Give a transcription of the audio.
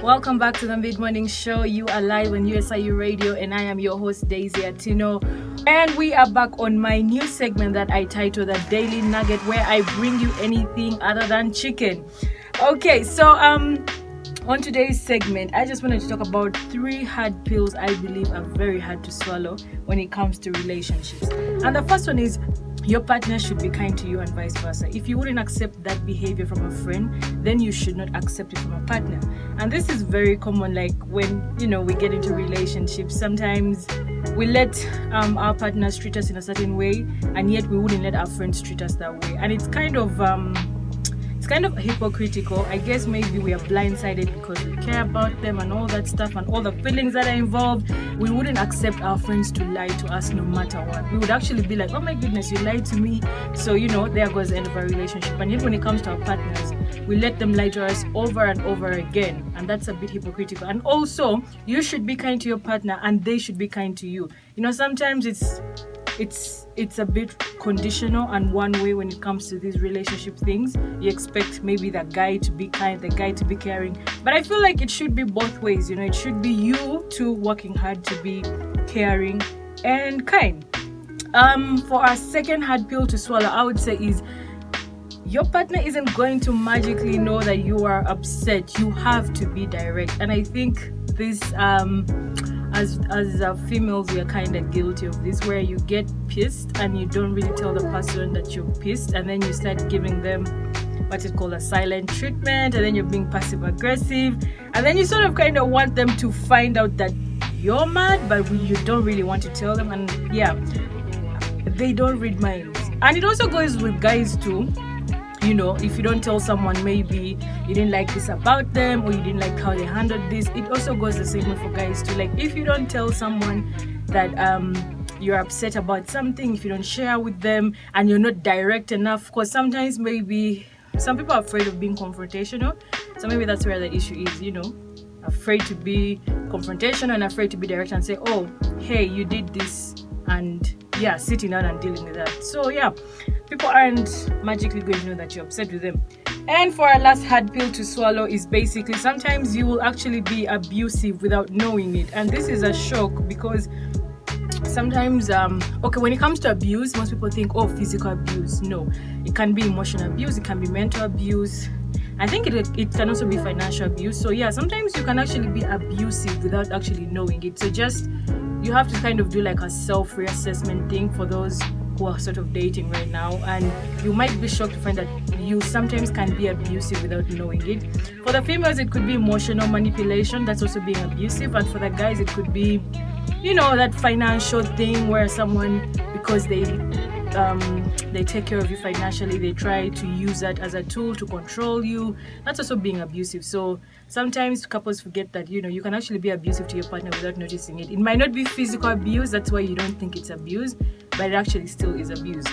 Welcome back to the Mid Morning Show. You are live on USIU Radio, and I am your host, Daisy Atino. And we are back on my new segment that I titled The Daily Nugget, where I bring you anything other than chicken. Okay, so on today's segment, I just wanted to talk about 3 hard pills I believe are very hard to swallow when it comes to relationships. And the first one is your partner should be kind to you and vice versa. If you wouldn't accept that behavior from a friend, then you should not accept it from a partner. And this is very common, like when, we get into relationships, sometimes we let our partners treat us in a certain way, and yet we wouldn't let our friends treat us that way. And it's kind of hypocritical. I guess maybe we are blindsided because we care about them and all that stuff and all the feelings that are involved. We wouldn't accept our friends to lie to us no matter what. We would actually be like, oh my goodness, you lied to me. So, there goes the end of our relationship. And yet when it comes to our partners, we let them lie to us over and over again. And that's a bit hypocritical. And also, you should be kind to your partner and they should be kind to you. Sometimes it's a bit conditional and one way when it comes to these relationship things. You expect maybe the guy to be kind, the guy to be caring, but I feel like it should be both ways. It should be you two working hard to be caring and kind. For our second hard pill to swallow, I would say is your partner isn't going to magically know that you are upset. You have to be direct. And I think this as females, we are kind of guilty of this, where you get pissed and you don't really tell the person that you're pissed, and then you start giving them what is called a silent treatment, and then you're being passive aggressive, and then you sort of kind of want them to find out that you're mad, but you don't really want to tell them. And they don't read minds. And it also goes with guys too. If you don't tell someone maybe you didn't like this about them, or you didn't like how they handled this, it also goes the same way for guys too. Like, if you don't tell someone that you're upset about something, if you don't share with them and you're not direct enough, because sometimes maybe some people are afraid of being confrontational, so maybe that's where the issue is, afraid to be confrontational and afraid to be direct and say, oh, hey, you did this, and sitting down and dealing with that. So people aren't magically going to know that you're upset with them. And for our last hard pill to swallow is basically sometimes you will actually be abusive without knowing it. And this is a shock, because sometimes when it comes to abuse, most people think, oh, physical abuse. No, it can be emotional abuse, it can be mental abuse. I think it can also be financial abuse. So sometimes you can actually be abusive without actually knowing it. So you have to kind of do like a self-reassessment thing for those who are sort of dating right now, and you might be shocked to find that you sometimes can be abusive without knowing it. For the females, it could be emotional manipulation, that's also being abusive, and for the guys, it could be that financial thing where someone, because they take care of you financially, they try to use that as a tool to control you. That's also being abusive. So sometimes couples forget that you can actually be abusive to your partner without noticing it. It might not be physical abuse, that's why you don't think it's abuse, but it actually still is abuse.